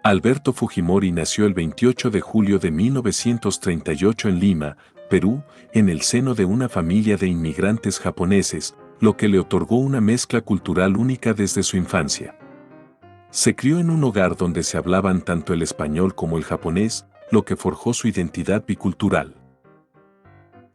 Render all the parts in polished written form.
Alberto Fujimori nació el 28 de julio de 1938 en Lima, Perú, en el seno de una familia de inmigrantes japoneses, lo que le otorgó una mezcla cultural única desde su infancia. Se crió en un hogar donde se hablaban tanto el español como el japonés, lo que forjó su identidad bicultural.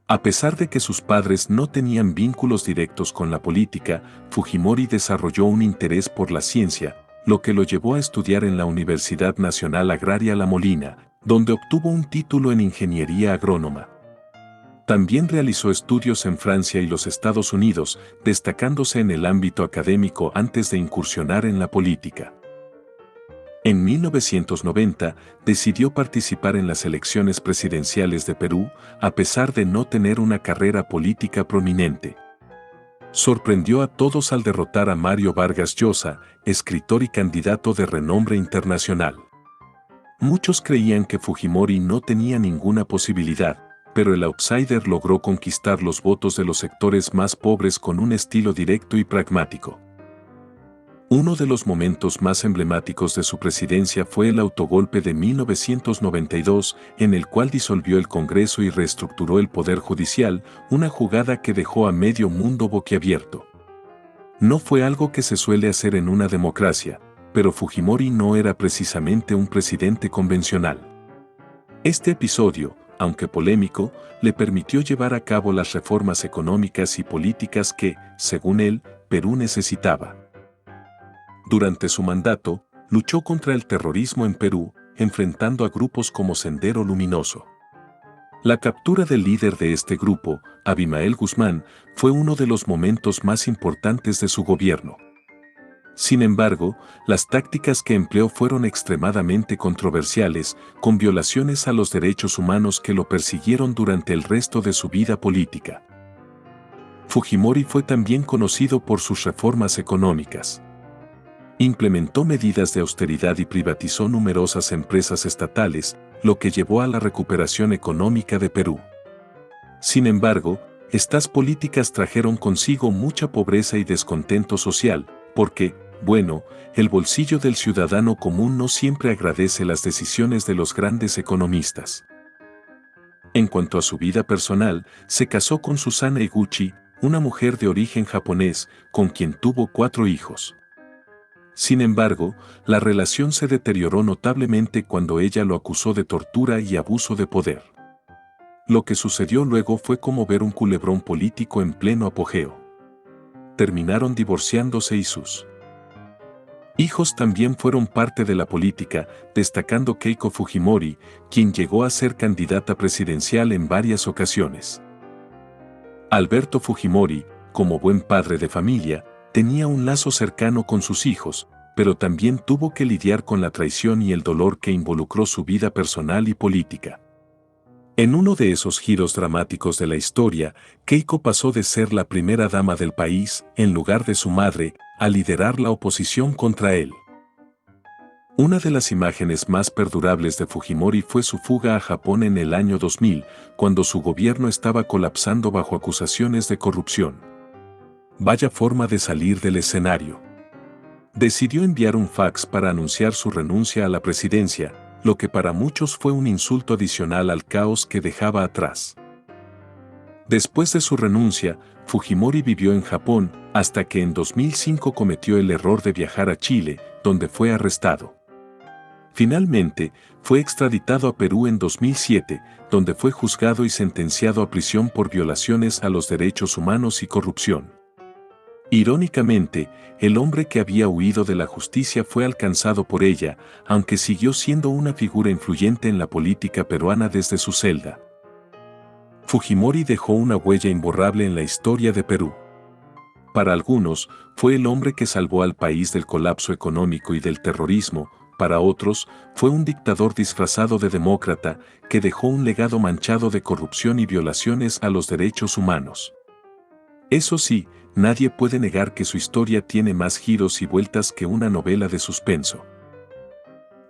A pesar de que sus padres no tenían vínculos directos con la política, Fujimori desarrolló un interés por la ciencia, lo que lo llevó a estudiar en la Universidad Nacional Agraria La Molina, donde obtuvo un título en ingeniería agrónoma. También realizó estudios en Francia y los Estados Unidos, destacándose en el ámbito académico antes de incursionar en la política. En 1990, decidió participar en las elecciones presidenciales de Perú, a pesar de no tener una carrera política prominente. Sorprendió a todos al derrotar a Mario Vargas Llosa, escritor y candidato de renombre internacional. Muchos creían que Fujimori no tenía ninguna posibilidad, pero el outsider logró conquistar los votos de los sectores más pobres con un estilo directo y pragmático. Uno de los momentos más emblemáticos de su presidencia fue el autogolpe de 1992, en el cual disolvió el Congreso y reestructuró el Poder Judicial, una jugada que dejó a medio mundo boquiabierto. No fue algo que se suele hacer en una democracia, pero Fujimori no era precisamente un presidente convencional. Este episodio, aunque polémico, le permitió llevar a cabo las reformas económicas y políticas que, según él, Perú necesitaba. Durante su mandato, luchó contra el terrorismo en Perú, enfrentando a grupos como Sendero Luminoso. La captura del líder de este grupo, Abimael Guzmán, fue uno de los momentos más importantes de su gobierno. Sin embargo, las tácticas que empleó fueron extremadamente controversiales, con violaciones a los derechos humanos que lo persiguieron durante el resto de su vida política. Fujimori fue también conocido por sus reformas económicas. Implementó medidas de austeridad y privatizó numerosas empresas estatales, lo que llevó a la recuperación económica de Perú. Sin embargo, estas políticas trajeron consigo mucha pobreza y descontento social, porque, bueno, el bolsillo del ciudadano común no siempre agradece las decisiones de los grandes economistas. En cuanto a su vida personal, se casó con Susana Eguchi, una mujer de origen japonés, con quien tuvo 4 hijos. Sin embargo, la relación se deterioró notablemente cuando ella lo acusó de tortura y abuso de poder. Lo que sucedió luego fue como ver un culebrón político en pleno apogeo. Terminaron divorciándose y sus hijos también fueron parte de la política, destacando Keiko Fujimori, quien llegó a ser candidata presidencial en varias ocasiones. Alberto Fujimori, como buen padre de familia, tenía un lazo cercano con sus hijos, pero también tuvo que lidiar con la traición y el dolor que involucró su vida personal y política. En uno de esos giros dramáticos de la historia, Keiko pasó de ser la primera dama del país, en lugar de su madre, a liderar la oposición contra él. Una de las imágenes más perdurables de Fujimori fue su fuga a Japón en el año 2000, cuando su gobierno estaba colapsando bajo acusaciones de corrupción. Vaya forma de salir del escenario. Decidió enviar un fax para anunciar su renuncia a la presidencia, lo que para muchos fue un insulto adicional al caos que dejaba atrás. Después de su renuncia, Fujimori vivió en Japón, hasta que en 2005 cometió el error de viajar a Chile, donde fue arrestado. Finalmente, fue extraditado a Perú en 2007, donde fue juzgado y sentenciado a prisión por violaciones a los derechos humanos y corrupción. Irónicamente, el hombre que había huido de la justicia fue alcanzado por ella, aunque siguió siendo una figura influyente en la política peruana desde su celda. Fujimori dejó una huella imborrable en la historia de Perú. Para algunos, fue el hombre que salvó al país del colapso económico y del terrorismo. Para otros, fue un dictador disfrazado de demócrata que dejó un legado manchado de corrupción y violaciones a los derechos humanos. Eso sí, nadie puede negar que su historia tiene más giros y vueltas que una novela de suspenso.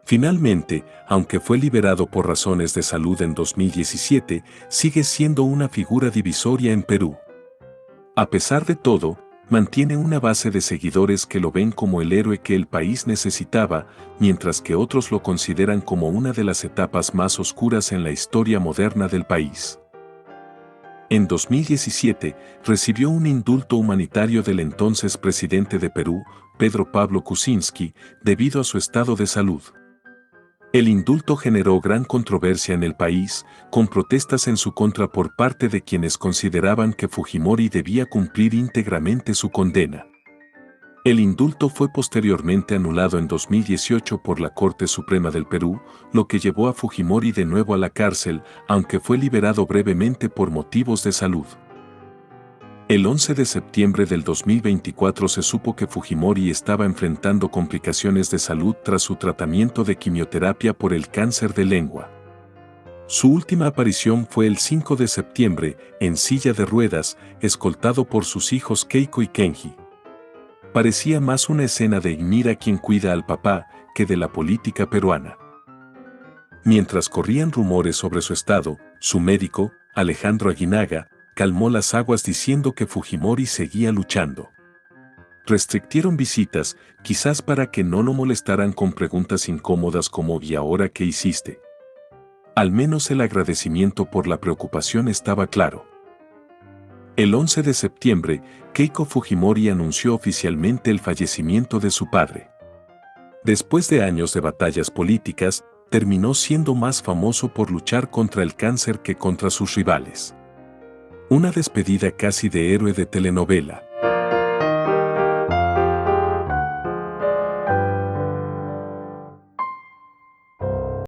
Finalmente, aunque fue liberado por razones de salud en 2017, sigue siendo una figura divisoria en Perú. A pesar de todo, mantiene una base de seguidores que lo ven como el héroe que el país necesitaba, mientras que otros lo consideran como una de las etapas más oscuras en la historia moderna del país. En 2017, recibió un indulto humanitario del entonces presidente de Perú, Pedro Pablo Kuczynski, debido a su estado de salud. El indulto generó gran controversia en el país, con protestas en su contra por parte de quienes consideraban que Fujimori debía cumplir íntegramente su condena. El indulto fue posteriormente anulado en 2018 por la Corte Suprema del Perú, lo que llevó a Fujimori de nuevo a la cárcel, aunque fue liberado brevemente por motivos de salud. El 11 de septiembre del 2024 se supo que Fujimori estaba enfrentando complicaciones de salud tras su tratamiento de quimioterapia por el cáncer de lengua. Su última aparición fue el 5 de septiembre, en silla de ruedas, escoltado por sus hijos Keiko y Kenji. Parecía más una escena de Mira quien cuida al papá que de la política peruana. Mientras corrían rumores sobre su estado, su médico, Alejandro Aguinaga, calmó las aguas diciendo que Fujimori seguía luchando. Restrictieron visitas, quizás para que no lo molestaran con preguntas incómodas como ¿y ahora qué hiciste? Al menos el agradecimiento por la preocupación estaba claro. El 11 de septiembre, Keiko Fujimori anunció oficialmente el fallecimiento de su padre. Después de años de batallas políticas, terminó siendo más famoso por luchar contra el cáncer que contra sus rivales. Una despedida casi de héroe de telenovela.